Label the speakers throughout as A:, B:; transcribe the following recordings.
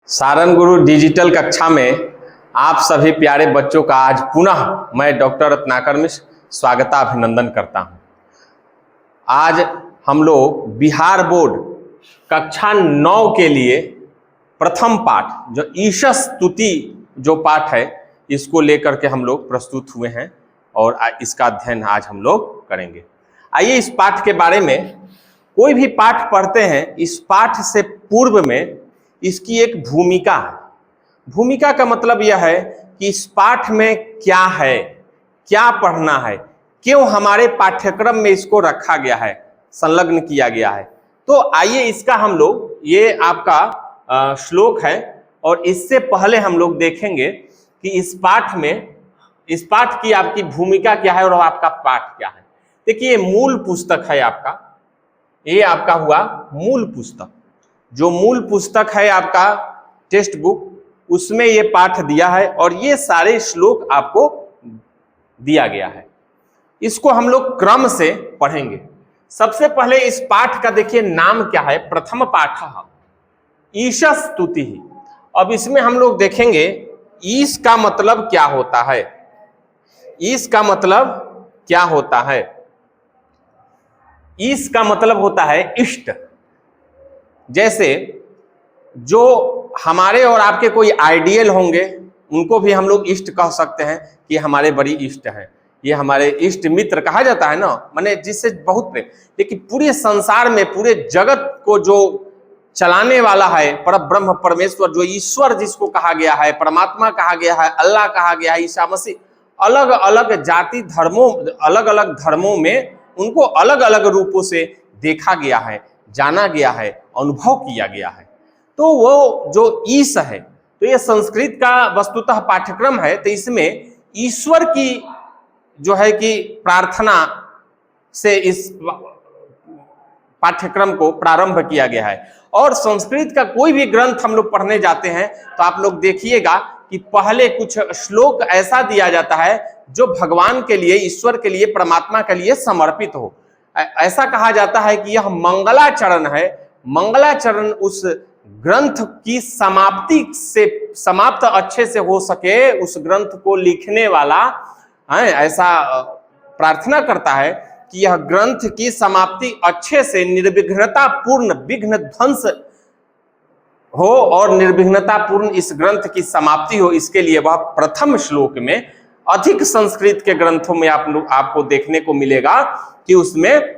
A: सारन गुरु digital कक्षा में आप सभी प्यारे बच्चों का आज पुनः मैं डॉक्टर रत्नाकर मिश्र स्वागता अभिनंदन करता हूं। आज हम लोग बिहार बोर्ड कक्षा 9 के लिए प्रथम पाठ जो ईशस स्तुति जो पाठ है इसको लेकर के हम लोग प्रस्तुत हुए हैं और इसका अध्ययन आज हम लोग करेंगे। आइए इस पाठ के बारे में, कोई भी पाठ पढ़ते हैं इस पाठ से पूर्व में इसकी एक भूमिका है। भूमिका का मतलब यह है कि इस पाठ में क्या है, क्या पढ़ना है, क्यों हमारे पाठ्यक्रम में इसको रखा गया है, संलग्न किया गया है। तो आइए इसका हम लोग, ये आपका श्लोक है और इससे पहले हम लोग देखेंगे कि इस पाठ की आपकी भूमिका क्या है और आपका पाठ क्या है। देखिए मूल पुस्तक है आपका, ये आपका हुआ मूल पुस्तक। जो मूल पुस्तक है आपका टेक्स्ट बुक, उसमें ये पाठ दिया है और ये सारे श्लोक आपको दिया गया है। इसको हम लोग क्रम से पढ़ेंगे। सबसे पहले इस पाठ का देखिए नाम क्या है, प्रथम पाठ ईशस स्तुति। अब इसमें हम लोग देखेंगे ईश का मतलब क्या होता है। ईश का मतलब क्या होता है? ईश का मतलब होता है इष्ट। जैसे जो हमारे और आपके कोई आइडियल होंगे उनको भी हम लोग इष्ट कह सकते हैं कि हमारे बड़ी इष्ट हैं, ये हमारे इष्ट मित्र कहा जाता है ना, माने जिससे बहुत प्रेम। लेकिन पूरे संसार में, पूरे जगत को जो चलाने वाला है परब्रह्म परमेश्वर, जो ईश्वर जिसको कहा गया है, परमात्मा कहा गया है, अल्लाह कहा गया है, ईसा मसीह, अलग अलग जाति धर्मों, अलग अलग धर्मों में उनको अलग अलग रूपों से देखा गया है, जाना गया है, अनुभव किया गया है। तो वो जो ईश है, तो ये संस्कृत का वस्तुतः पाठ्यक्रम है। तो इसमें ईश्वर की जो है कि प्रार्थना से इस पाठ्यक्रम को प्रारंभ किया गया है। और संस्कृत का कोई भी ग्रंथ हम लोग पढ़ने जाते हैं तो आप लोग देखिएगा कि पहले कुछ श्लोक ऐसा दिया जाता है जो भगवान के लिए, ईश्वर के लिए, परमात्मा के लिए समर्पित हो। ऐसा कहा जाता है कि यह मंगलाचरण है। मंगलाचरण उस ग्रंथ की समाप्ति से, समाप्त अच्छे से हो सके, उस ग्रंथ को लिखने वाला ऐसा प्रार्थना करता है कि यह ग्रंथ की समाप्ति अच्छे से निर्विघ्नता पूर्ण, विघ्न ध्वंस हो और निर्विघ्नता पूर्ण इस ग्रंथ की समाप्ति हो। इसके लिए वह प्रथम श्लोक में, अधिक संस्कृत के ग्रंथों में आपको देखने को मिलेगा कि उसमें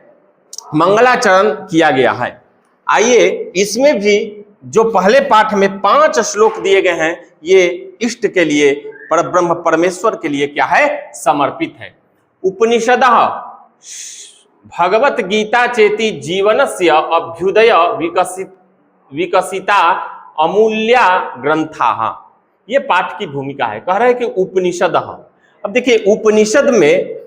A: मंगलाचरण किया गया है। आइए इसमें भी जो पहले पाठ में 5 श्लोक दिए गए हैं, ये इष्ट के लिए, परब्रह्म परमेश्वर के लिए क्या है, समर्पित है। उपनिषदः भगवत गीता चेति जीवनस्य अभ्युदय विकसिता अमूल्या ग्रंथाः। ये पाठ की भूमिका है। कह रहे हैं कि उपनिषदः। अब देखिए उपनिषद में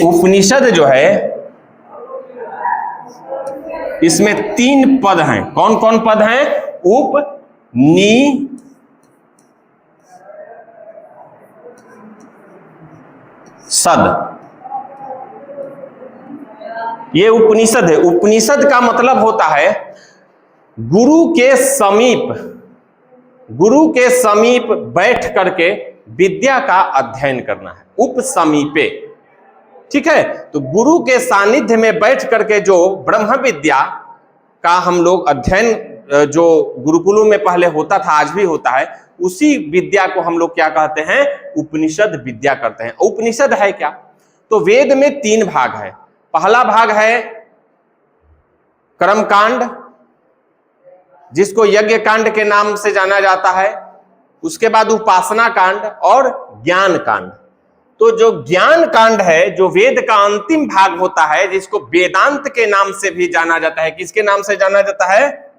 A: उपनिषद जो है इसमें 3 पद हैं। कौन कौन पद हैं? उप, नि, सद। ये उपनिषद है। उपनिषद का मतलब होता है गुरु के समीप, गुरु के समीप बैठ करके विद्या का अध्ययन करना है। उप समीपे, ठीक है। तो गुरु के सानिध्य में बैठ करके जो ब्रह्म विद्या का हम लोग अध्ययन, जो गुरुकुलों में पहले होता था, आज भी होता है, उसी विद्या को हम लोग क्या कहते हैं? उपनिषद विद्या करते हैं। उपनिषद है क्या? तो वेद में 3 भाग है। पहला भाग है कर्मकांड, जिसको यज्ञ कांड के नाम से जाना जाता है। उसके बाद उपासना कांड और ज्ञान कांड। तो जो ज्ञान कांड है, जो वेद का अंतिम भाग होता है, जिसको वेदांत के नाम से भी जाना जाता है। किसके नाम से जाना जाता है?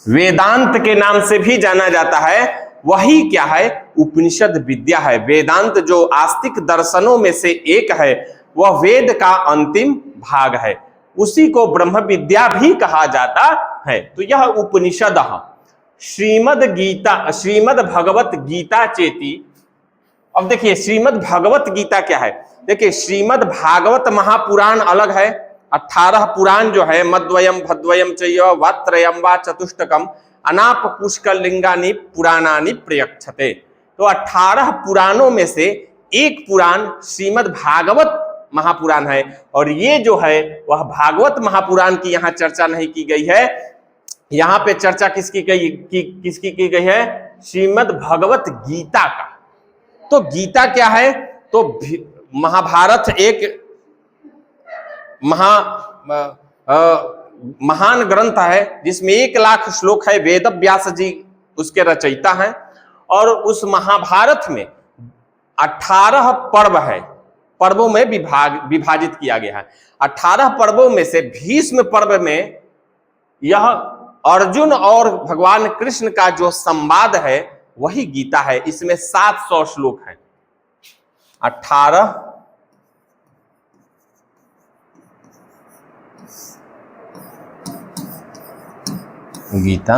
A: वेदांत के नाम से भी जाना जाता है। वही क्या है? उपनिषद विद्या है। वेदांत जो आस्तिक दर्शनों में से एक है, वह वेद का अंतिम भाग है। उसी को ब्रह्म विद्या भी कहा जाता है। तो यह उपनिषद श्रीमद् भगवत गीता चेति अब देखिए श्रीमद् भगवत गीता क्या है। देखिए श्रीमद् भागवत महापुराण अलग है, 18 पुराण जो है, मद्वयम भद्वयम चैव वात्रयम वा चतुष्टकम अनाप पुष्कलिंगानि पुराणानि प्रयक्षते। तो 18 पुराणों में से एक पुराण श्रीमद् भागवत महापुराण है, और ये जो है वह भागवत महापुराण की यहाँ चर्चा नहीं की गई है। यहाँ पे चर्चा किसकी की गई है? श्रीमद् भगवत गीता का। तो गीता क्या है? तो महाभारत एक महान ग्रंथ है जिसमें 1 लाख श्लोक है। वेद व्यास जी उसके रचयिता हैं, और उस महाभारत में 18 पर्व है, पर्वों में विभाजित किया गया है। 18 पर्वों में से भीष्म पर्व में यह अर्जुन और भगवान कृष्ण का जो संवाद है वही गीता है। इसमें 700 श्लोक हैं। 18 गीता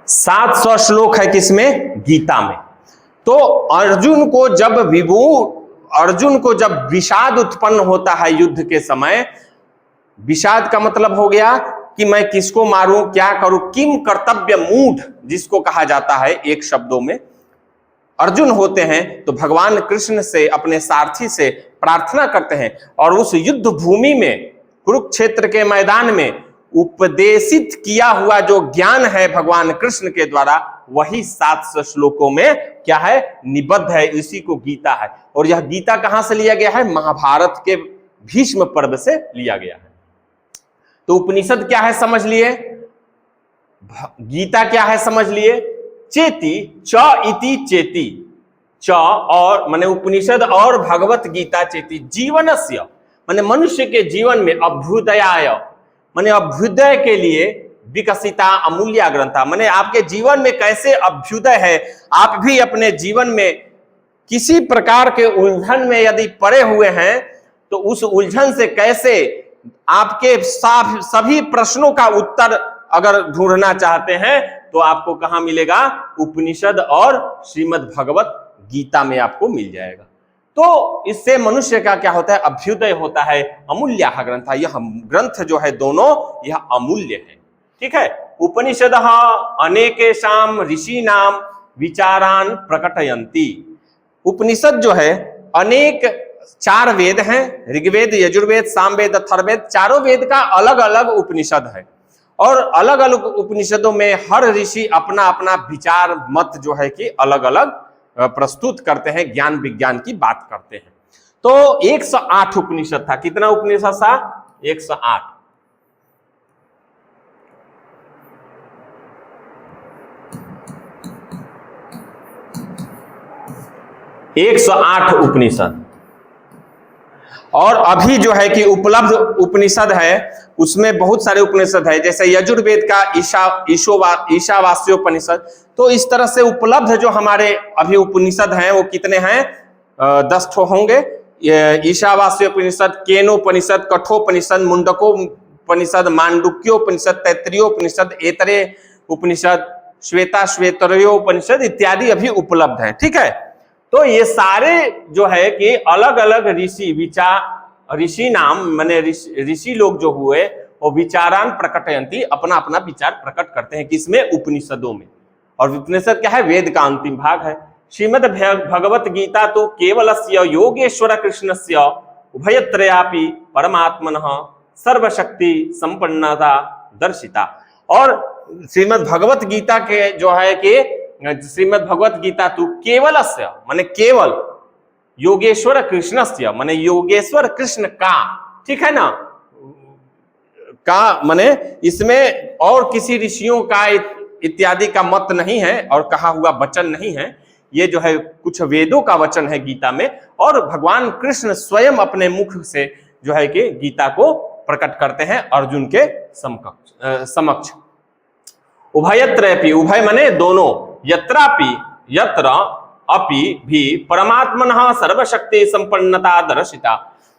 A: 700 श्लोक है किसमें? गीता में। तो अर्जुन को जब विषाद उत्पन्न होता है युद्ध के समय, विषाद का मतलब हो गया कि मैं किसको मारूं, क्या करूं, किम कर्तव्य मूढ़ जिसको कहा जाता है एक शब्दों में अर्जुन होते हैं, तो भगवान कृष्ण से, अपने सारथी से प्रार्थना करते हैं, और उस युद्ध भूमि में, कुरुक्षेत्र के मैदान में उपदेशित किया हुआ जो ज्ञान है भगवान कृष्ण के द्वारा, वही 700 श्लोकों में क्या है? निबद्ध है। इसी को गीता है। और यह गीता कहां से लिया गया है? महाभारत के भीष्म पर्व से लिया गया है। तो उपनिषद क्या है समझ लिए, गीता क्या है समझ लिए। चेति च इति चेति, च और माने उपनिषद और भगवत गीता चेति जीवनस्य माने मनुष्य के जीवन में अभ्युदयाय माने अभ्युदय के लिए विकसिता अमूल्य ग्रंथा माने आपके जीवन में कैसे अभ्युदय है। आप भी अपने जीवन में किसी प्रकार के उलझन में यदि पड़े हुए हैं तो उस उलझन से कैसे आपके सभी प्रश्नों का उत्तर अगर ढूंढना चाहते हैं तो आपको कहां मिलेगा? उपनिषद और श्रीमद् भगवत गीता में आपको मिल जाएगा। तो इससे मनुष्य का क्या होता है? अभ्युदय होता है। अमूल्य ग्रंथ, यह ग्रंथ जो है दोनों यह अमूल्य है। ठीक है। उपनिषद अनेकेषाम ऋषीणाम विचारान प्रकटयन्ति। उपनिषद जो है अनेक 4 वेद हैं, ऋग्वेद, यजुर्वेद, सामवेद, अथर्ववेद, चारों वेद का अलग अलग उपनिषद है, और अलग अलग उपनिषदों में हर ऋषि अपना अपना विचार मत जो है कि अलग अलग प्रस्तुत करते हैं, ज्ञान विज्ञान की बात करते हैं। तो 108 उपनिषद था। कितना उपनिषद था? 108। 108 उपनिषद। और अभी जो है कि उपलब्ध उपनिषद है उसमें बहुत सारे उपनिषद है, जैसे यजुर्वेद का ईशावास्योपनिषद। तो इस तरह से उपलब्ध जो हमारे अभी उपनिषद हैं वो कितने हैं? 10 ठो होंगे। ईशावास्योपनिषद, केनोपनिषद, कठोपनिषद, मुंडकोपनिषद, मांडुक्योपनिषद, तैत्तरीयोपनिषद, ऐतरेय उपनिषद, श्वेता श्वेतरयोपनिषद इत्यादि अभी उपलब्ध है। ठीक है। तो ये सारे जो है कि अलग अलग ऋषि नाम माने ऋषि लोग जो हुए वो विचारान प्रकटयन्ति, अपना अपना विचार प्रकट करते हैं किसमें? उपनिषदों में। और उपनिषद क्या है? वेद का अंतिम भाग है। श्रीमद् भगवत गीता तो केवलस्य योगेश्वर कृष्णस्य उभयत्रयापि परमात्मनः सर्वशक्ति संपन्नता दर्शिता। और श्रीमद् भगवत गीता के जो है कि श्रीमद् भगवत गीता तो केवलस्य माने केवल, योगेश्वर कृष्णस्य माने योगेश्वर कृष्ण का, ठीक है ना, का माने इसमें और किसी ऋषियों का इत्यादि का मत नहीं है और कहा हुआ वचन नहीं है। ये जो है कुछ वेदों का वचन है गीता में, और भगवान कृष्ण स्वयं अपने मुख से जो है कि गीता को प्रकट करते हैं अर्जुन के समक्ष। उभयत्रयपि, उभय माने दोनों, यत्रापि यत्र अपि भी परमात्मनः सर्वशक्ति संपन्नता दर्शिता।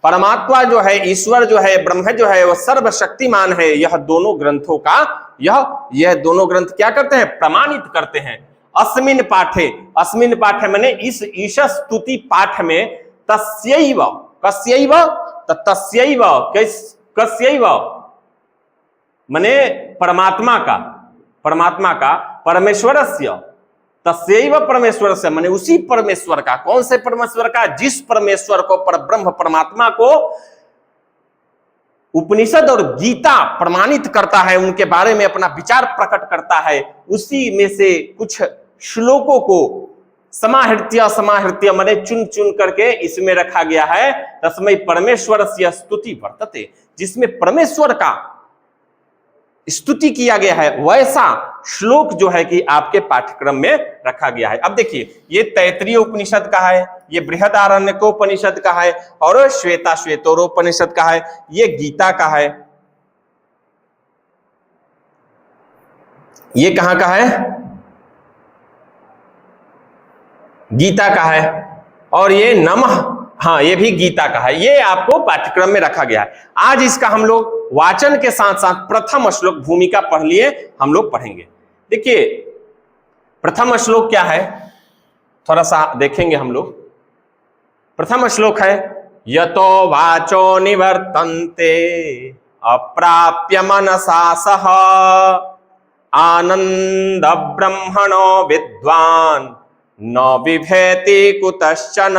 A: परमात्मा जो है, ईश्वर जो है, ब्रह्म जो है, वह सर्वशक्तिमान है। यह दोनों ग्रंथों का यह दोनों ग्रंथ क्या करते हैं? प्रमाणित करते हैं। अस्मिन पाठे माने इस ईश स्तुति पाठ में तस्यैव कस्यैव माने परमात्मा का परमेश्वरस्य, तस्यैव परमेश्वरस्य माने उसी परमेश्वर का। कौन से परमेश्वर का? जिस परमेश्वर को, परब्रह्म परमात्मा को उपनिषद और गीता प्रमाणित करता है, उनके बारे में अपना विचार प्रकट करता है। उसी में से कुछ श्लोकों को समाहृत्य माने चुन चुन करके इसमें रखा गया है। तस्मै परमेश्वरस्य स्तुति वर्तते, जिसमें परमेश्वर का स्तुति किया गया है, वैसा श्लोक जो है कि आपके पाठ्यक्रम में रखा गया है। अब देखिए, ये तैत्तिरीय उपनिषद का है, ये बृहदारण्यकोपनिषद का है, और श्वेतोरोपनिषद का है, ये गीता का है। ये कहां का है? गीता का है। और ये नमः, हाँ, ये भी गीता का है। ये आपको पाठ्यक्रम में रखा गया है। आज इसका हम लोग वाचन के साथ साथ प्रथम श्लोक भूमिका पढ़ लिए, हम लोग पढ़ेंगे। देखिए, प्रथम श्लोक क्या है, थोड़ा सा देखेंगे हम लोग। प्रथम श्लोक है, यतो वाचो निवर्तन्ते अप्राप्य मनसा सह आनंद ब्रह्मणो विद्वान न बिभेति कुतश्चन।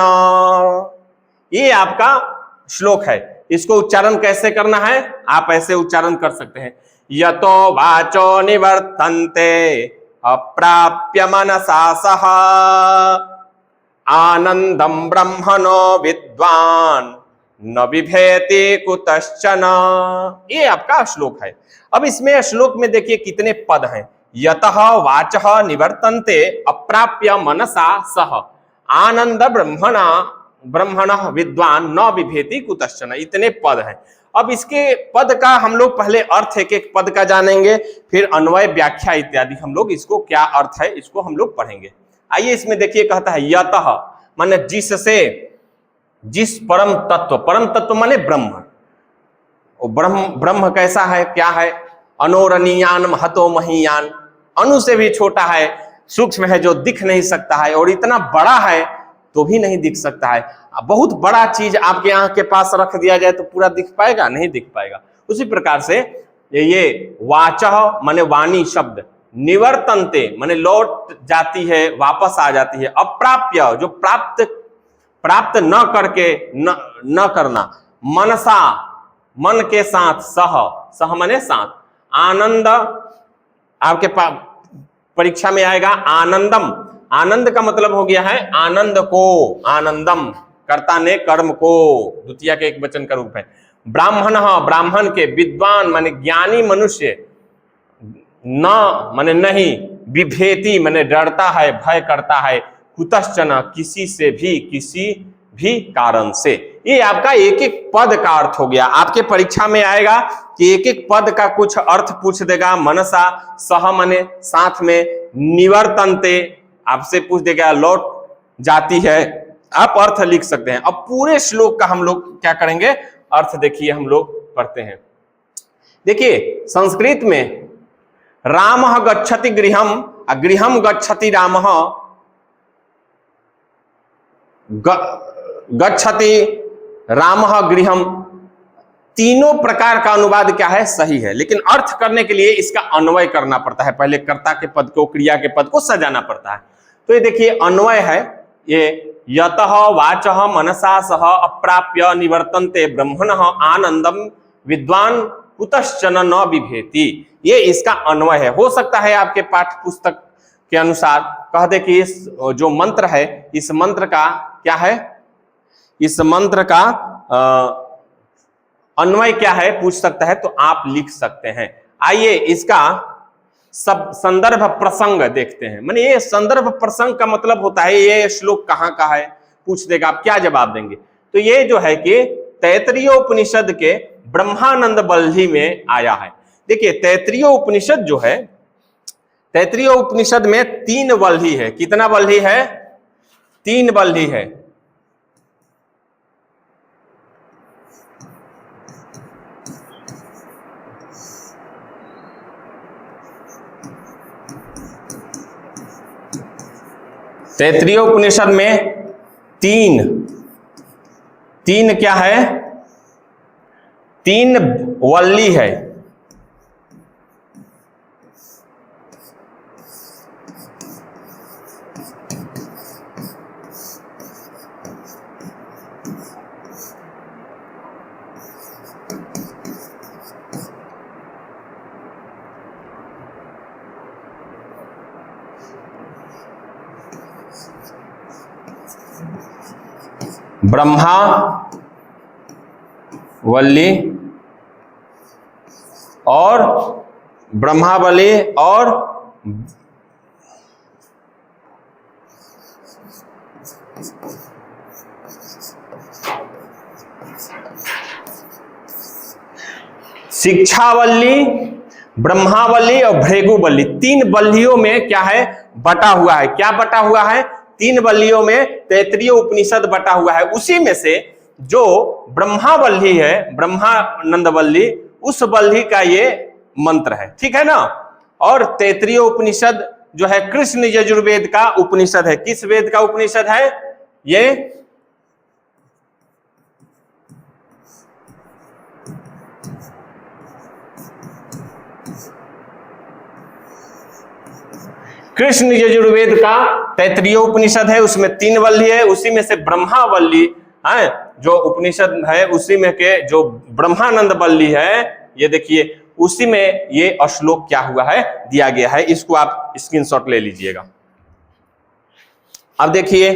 A: ये आपका श्लोक है। इसको उच्चारण कैसे करना है? आप ऐसे उच्चारण कर सकते हैं, यतो वाचो निवर्तन्ते अप्राप्य मनसा सह आनंदम ब्रह्मणो विद्वान न बिभेति कुतश्चन। ये आपका श्लोक है। अब इसमें श्लोक में देखिए कितने पद हैं। यतः वाचः निवर्तन्ते अप्राप्य मनसा सह आनंद ब्रह्मणः विद्वान न बिभेति कुतश्चन। इतने पद हैं। अब इसके पद का हम लोग पहले अर्थ एक एक पद का जानेंगे, फिर अन्वय व्याख्या इत्यादि हम लोग इसको क्या अर्थ है इसको हम लोग पढ़ेंगे। आइए, इसमें देखिए, कहता है यतः माने जिससे, जिस परम तत्व माने ब्रह्म। ब्रह्म कैसा है, क्या है? अनोरणीयान महतो महीयान, अणु से भी छोटा है, सूक्ष्म है जो दिख नहीं सकता है, और इतना बड़ा है तो भी नहीं दिख सकता है। बहुत बड़ा चीज आपके आंख के पास रख दिया जाए तो पूरा दिख पाएगा? नहीं दिख पाएगा। उसी प्रकार से ये वाचः माने वाणी शब्द, निवर्तन्ते माने लौट जाती है, वापस आ जाती है, अप्राप्य जो प्राप्त न करके न करना, मनसा मन के साथ, सह माने साथ, आनंद आपके परीक्षा में आएगा आनंदम। आनंद का मतलब हो गया है आनंद को, आनंदम कर्ता ने कर्म को, द्वितीय के एक वचन का रूप है। ब्राह्मण के, विद्वान माने ज्ञानी मनुष्य, न माने नहीं, बिभेति माने डरता है, भय करता है, कुतश्चन किसी से भी, किसी भी कारण से। ये आपका एक एक पद का अर्थ हो गया। आपके परीक्षा में आएगा कि एक एक पद का कुछ अर्थ पूछ देगा। मनसा, सह माने साथ में, निवर्तन्ते आपसे पूछ देगा लौट जाती है, आप अर्थ लिख सकते हैं। अब पूरे श्लोक का हम लोग क्या करेंगे, अर्थ देखिए हम लोग पढ़ते हैं। देखिए, संस्कृत में रामः गच्छति गृहम, गृहम गच्छति रामः, गच्छति रामः गृहम, तीनों प्रकार का अनुवाद क्या है, सही है। लेकिन अर्थ करने के लिए इसका अन्वय करना पड़ता है। पहले कर्ता के पद को, क्रिया के पद को सजाना पड़ता है। तो ये देखिए अन्वय है, ये यतः वाचः मनसा सह अप्राप्य निवर्तन्ते ब्रह्मणः आनंदम विद्वान कुतश्चन न बिभेति। ये इसका अन्वय है। हो सकता है आपके पाठ्य पुस्तक के अनुसार कह दे कि इस जो मंत्र है, इस मंत्र का क्या है, इस मंत्र का अन्वय क्या है पूछ सकता है, तो आप लिख सकते हैं। आइए इसका सब संदर्भ प्रसंग देखते हैं। माने ये संदर्भ प्रसंग का मतलब होता है ये श्लोक कहाँ का है पूछ देगा, आप क्या जवाब देंगे। तो ये जो है कि तैत्तिरीय उपनिषद के ब्रह्मानंद बल्ही में आया है। देखिए तैत्तिरीय उपनिषद जो है, तैत्तिरीय उपनिषद में 3 बल्ही है। कितना बल्ही है? 3 बल्ही है। तैत्तिरीय उपनिषद में तीन क्या है, 3 वल्ली है। ब्रह्मा वल्ली और ब्रह्मावली और शिक्षावल्ली, ब्रह्मावल्ली और भृगुवल्ली, 3 वल्लियों में क्या है, बटा हुआ है। क्या बटा हुआ है? 3 वल्लियों में तैत्तिरीय उपनिषद बटा हुआ है। उसी में से जो ब्रह्मावल्ली है, ब्रह्मानंदवल्ली, उस वल्ली का ये मंत्र है, ठीक है ना। और तैत्तिरीय उपनिषद जो है कृष्ण यजुर्वेद का उपनिषद है। किस वेद का उपनिषद है ये? कृष्ण यजुर्वेद का तैत्तिरीय उपनिषद है। उसमें 3 वल्ली है। उसी में से ब्रह्मावल्ली है जो उपनिषद है, उसी में के जो ब्रह्मानंद वल्ली है, ये देखिए उसी में ये श्लोक क्या हुआ है, दिया गया है। इसको आप स्क्रीनशॉट ले लीजिएगा। अब देखिए,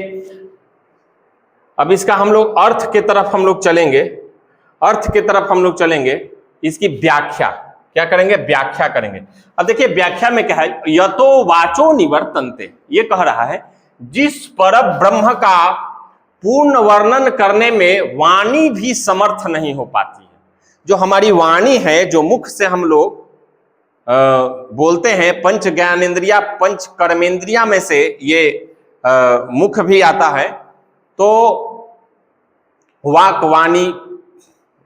A: अब इसका हम लोग अर्थ के तरफ हम लोग चलेंगे। अर्थ के तरफ हम लोग चलेंगे, इसकी व्याख्या क्या करेंगे, व्याख्या करेंगे। अब देखिए व्याख्या में क्या है, यतो वाचो निवर्तन्ते, ये कह रहा है जिस पर ब्रह्म का पूर्ण वर्णन करने में वाणी भी समर्थ नहीं हो पाती है। जो हमारी वाणी है, जो मुख से हम लोग बोलते हैं, पंच ज्ञानेंद्रिया पंच कर्मेंद्रिया में से ये मुख भी आता है। तो वाक, वाणी,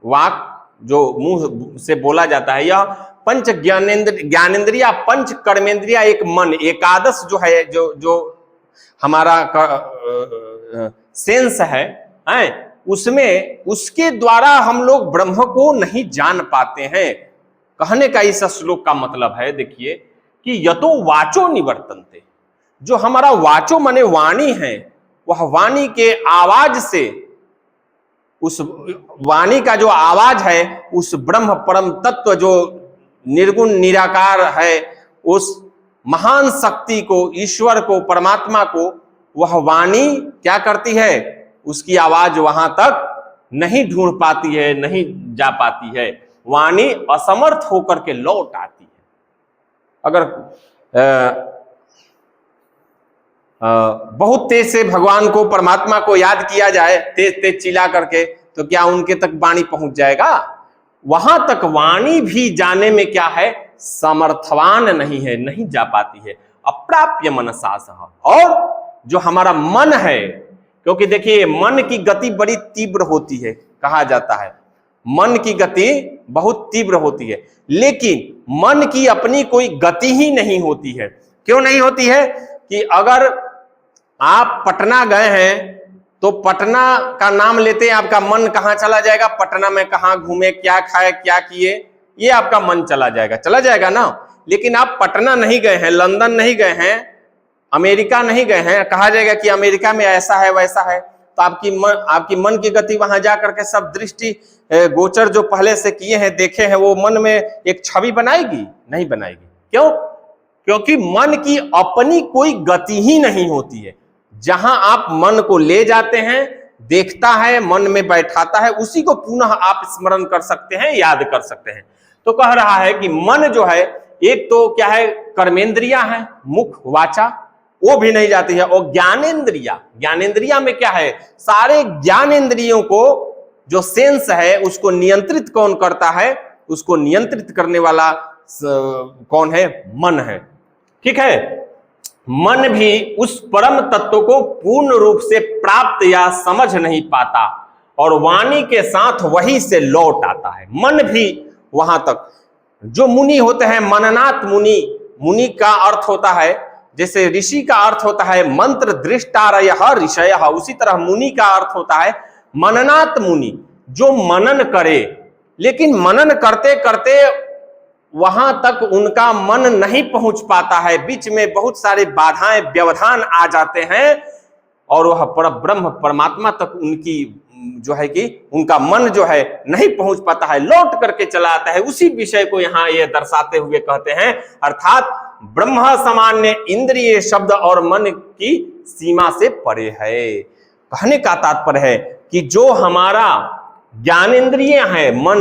A: वाक जो मुंह से बोला जाता है, यह पंच ज्ञानेंद्रिया पंच कर्मेंद्रिया, एक मन, एकादश जो है, जो हमारा सेंस है, उसमें उसके द्वारा हम लोग ब्रह्म को नहीं जान पाते हैं। कहने का इस श्लोक का मतलब है, देखिए कि यतो वाचो निवर्तन्ते, जो हमारा वाचो माने वाणी है, वह वाणी के आवाज से, उस वाणी का जो आवाज है, उस ब्रह्म परम तत्व जो निर्गुण निराकार है, उस महान शक्ति को, ईश्वर को, परमात्मा को, वह वाणी क्या करती है, उसकी आवाज वहां तक नहीं ढूंढ पाती है, नहीं जा पाती है। वाणी असमर्थ होकर के लौट आती है। अगर बहुत तेज से भगवान को, परमात्मा को याद किया जाए, तेज तेज चिल्ला करके, तो क्या उनके तक वाणी पहुंच जाएगा? वहां तक वाणी भी जाने में क्या है, समर्थवान नहीं है, नहीं जा पाती है। अप्राप्य मनसा सह। और जो हमारा मन है, क्योंकि देखिए मन की गति बड़ी तीव्र होती है, कहा जाता है मन की गति बहुत तीव्र होती है, लेकिन मन की अपनी कोई गति ही नहीं होती है। क्यों नहीं होती है? कि अगर आप पटना गए हैं, तो पटना का नाम लेते हैं आपका मन कहां चला जाएगा, पटना में कहां घूमे, क्या खाए, क्या किए, ये आपका मन चला जाएगा ना। लेकिन आप पटना नहीं गए हैं, लंदन नहीं गए हैं, अमेरिका नहीं गए हैं, कहा जाएगा कि अमेरिका में ऐसा है वैसा है, तो आपकी मन की गति वहां जाकर के सब दृष्टि गोचर जो पहले से किए हैं, देखे हैं, वो मन में एक छवि बनाएगी? नहीं बनाएगी। क्यों? क्योंकि मन की अपनी कोई गति ही नहीं होती है। जहां आप मन को ले जाते हैं, देखता है, मन में बैठाता है, उसी को पुनः आप स्मरण कर सकते हैं, याद कर सकते हैं। तो कह रहा है कि मन जो है, एक तो क्या है, कर्मेंद्रिया है, मुख, वाचा, वो भी नहीं जाती है। और ज्ञानेंद्रिया में क्या है, सारे ज्ञानेंद्रियों को, जो सेंस है, उसको नियंत्रित कौन करता है? उसको नियंत्रित करने वाला कौन है? मन है। ठीक है। मन भी उस परम तत्व को पूर्ण रूप से प्राप्त या समझ नहीं पाता, और वाणी के साथ वही से लौट आता है। मन भी वहां तक, जो मुनि होते हैं, मननाथ मुनि, मुनि का अर्थ होता है, जैसे ऋषि का अर्थ होता है मंत्र दृष्टारयः ऋषयः, उसी तरह मुनि का अर्थ होता है मननात् मुनि, जो मनन करे। लेकिन मनन करते करते वहां तक उनका मन नहीं पहुंच पाता है, बीच में बहुत सारे बाधाएं व्यवधान आ जाते हैं और वह परब्रह्म परमात्मा तक उनकी जो है कि उनका मन जो है नहीं पहुंच पाता है, लौट करके चला आता है। उसी विषय को यहाँ ये दर्शाते हुए कहते हैं, अर्थात ब्रह्म सामान्य इंद्रिय शब्द और मन की सीमा से परे है। कहने का तात्पर्य है कि जो हमारा ज्ञानेंद्रिय है, मन